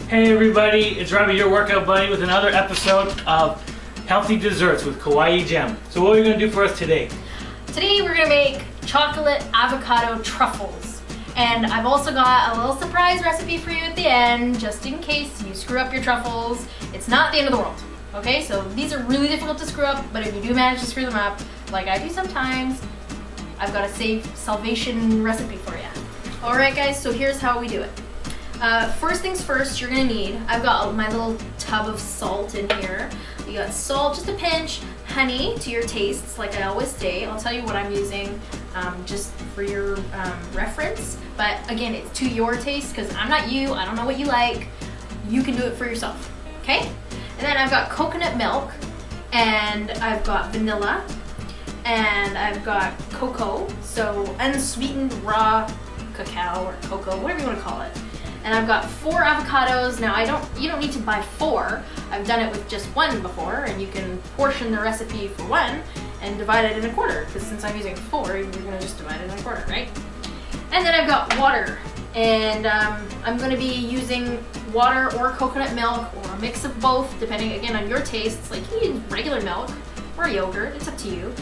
Hey everybody, it's Robbie, your workout buddy, with another episode of Healthy Desserts with KawaiiGem. So what are we going to do for us today? Today we're going to make chocolate avocado truffles. And I've also got a little surprise recipe for you at the end, just in case you screw up your truffles. It's not the end of the world. Okay, so these are really difficult to screw up, but if you do manage to screw them up, like I do sometimes, I've got a salvation recipe for you. Alright guys, so here's how we do it. First things first, you're gonna need, I've got my little tub of salt in here. You got salt, just a pinch, honey to your tastes, like I always say. I'll tell you what I'm using just for your reference. But again, it's to your taste, because I'm not you, I don't know what you like. You can do it for yourself, okay? And then I've got coconut milk, and I've got vanilla, and I've got cocoa, so unsweetened raw cacao or cocoa, whatever you want to call it. And I've got 4 avocados. Now you don't need to buy 4. I've done it with just 1 before, and you can portion the recipe for 1 and divide it in a quarter, because since I'm using 4, you're gonna just divide it in a quarter, right? And then I've got water, and I'm gonna be using water or coconut milk or a mix of both, depending again on your tastes. Like you can use regular milk or yogurt, it's up to you.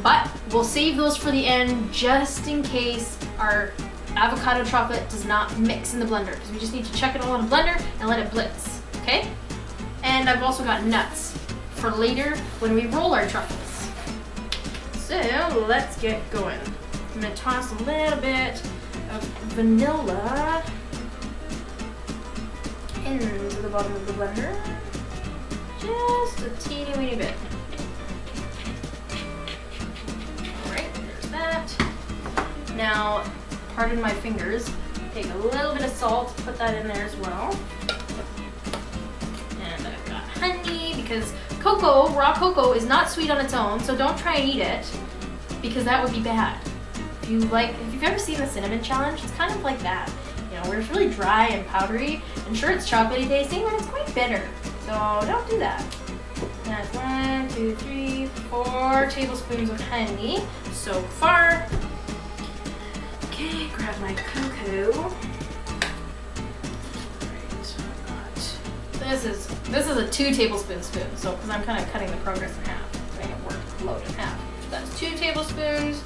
But we'll save those for the end just in case our avocado chocolate does not mix in the blender, because we just need to chuck it all in a blender and let it blitz, okay? And I've also got nuts for later when we roll our truffles. So let's get going. I'm gonna toss a little bit of vanilla into the bottom of the blender. Just a teeny weeny bit. Alright, there's that. Now, pardon my fingers, take a little bit of salt, put that in there as well. And I've got honey, because cocoa, raw cocoa, is not sweet on its own, so don't try and eat it, because that would be bad. If you've ever seen the cinnamon challenge, it's kind of like that. You know, where it's really dry and powdery, and sure it's chocolatey tasting, but it's quite bitter. So don't do that. That's 1, 2, 3, 4 tablespoons of honey so far. Okay, grab my cocoa. Alright, this is a 2 tablespoon spoon, so because I'm kind of cutting the progress in half, making it work load in half. So that's 2 tablespoons,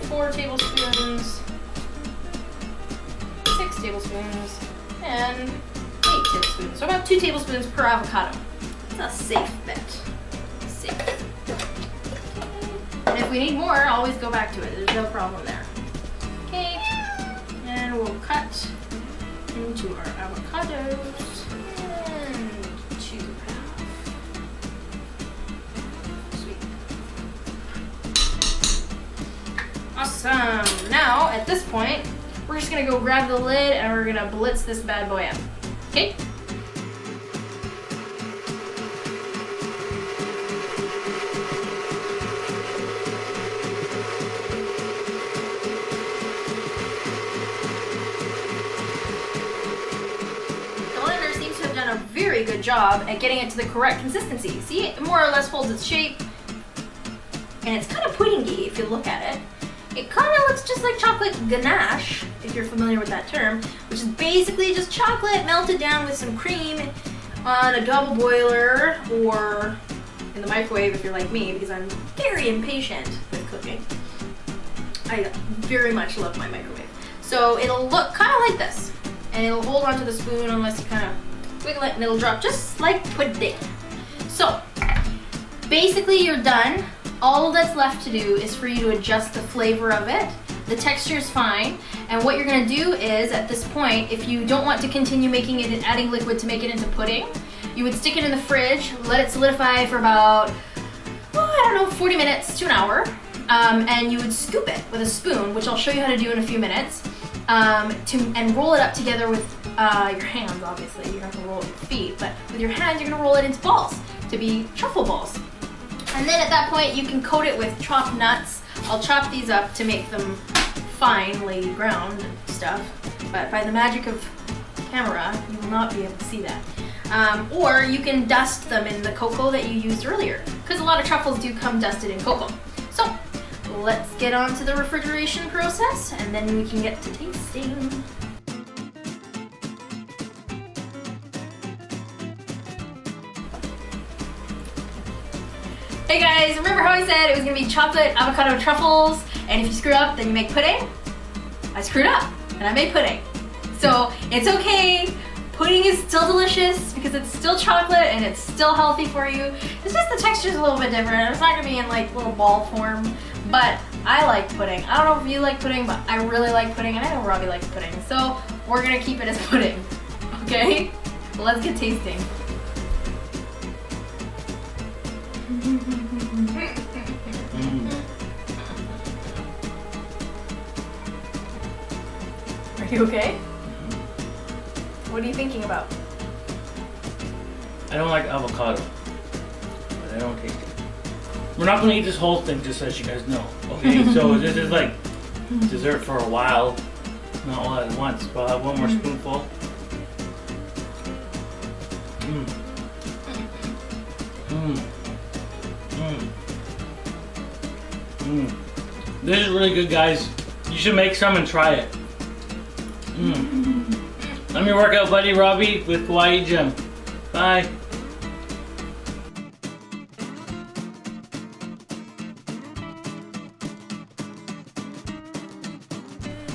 4 tablespoons, 6 tablespoons, and 8 tablespoons. So about 2 tablespoons per avocado. It's a safe bet. Safe. And if we need more, always go back to it. There's no problem there. Okay, and we'll cut into our avocados and choose half. Sweet. Awesome. Now, at this point, we're just gonna go grab the lid and we're gonna blitz this bad boy up. Okay? A very good job at getting it to the correct consistency. See, it more or less holds its shape, and it's kind of puddingy if you look at it. It kind of looks just like chocolate ganache, if you're familiar with that term, which is basically just chocolate melted down with some cream on a double boiler or in the microwave if you're like me, because I'm very impatient with cooking. I very much love my microwave. So it'll look kind of like this, and it'll hold onto the spoon unless you kind of wiggle it and it'll drop just like pudding. So basically you're done. All that's left to do is for you to adjust the flavor of it. The texture is fine, and what you're going to do is at this point, if you don't want to continue making it and adding liquid to make it into pudding, you would stick it in the fridge, let it solidify for about, I don't know, 40 minutes to an hour, and you would scoop it with a spoon, which I'll show you how to do in a few minutes, and roll it up together with your hands, obviously. You don't have to roll it with your feet, but with your hands, you're gonna roll it into balls to be truffle balls. And then at that point, you can coat it with chopped nuts. I'll chop these up to make them finely ground and stuff, but by the magic of camera, you will not be able to see that. Or you can dust them in the cocoa that you used earlier, because a lot of truffles do come dusted in cocoa. So let's get on to the refrigeration process, and then we can get to tasting. Hey guys, remember how I said it was gonna be chocolate avocado truffles, and if you screw up, then you make pudding? I screwed up, and I made pudding. So it's okay. Pudding is still delicious because it's still chocolate and it's still healthy for you. It's just the texture's a little bit different. It's not gonna be in like little ball form, but I like pudding. I don't know if you like pudding, but I really like pudding, and I know Robbie likes pudding. So we're gonna keep it as pudding, okay? Let's get tasting. Are you okay? What are you thinking about? I don't like avocado, but I don't taste it. We're not gonna eat this whole thing, just so you guys know. Okay, so this is like dessert for a while, not all at once. But I'll have one more spoonful. Mmm. Mmm. Mmm. Mmm. This is really good, guys. You should make some and try it. Mmm. I'm your workout buddy, Robbie, with KawaiiGem. Bye.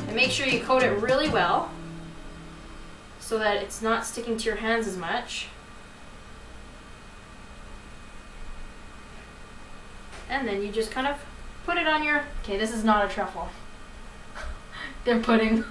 And make sure you coat it really well so that it's not sticking to your hands as much. And then you just kind of put it on your... Okay, this is not a truffle. They're pudding.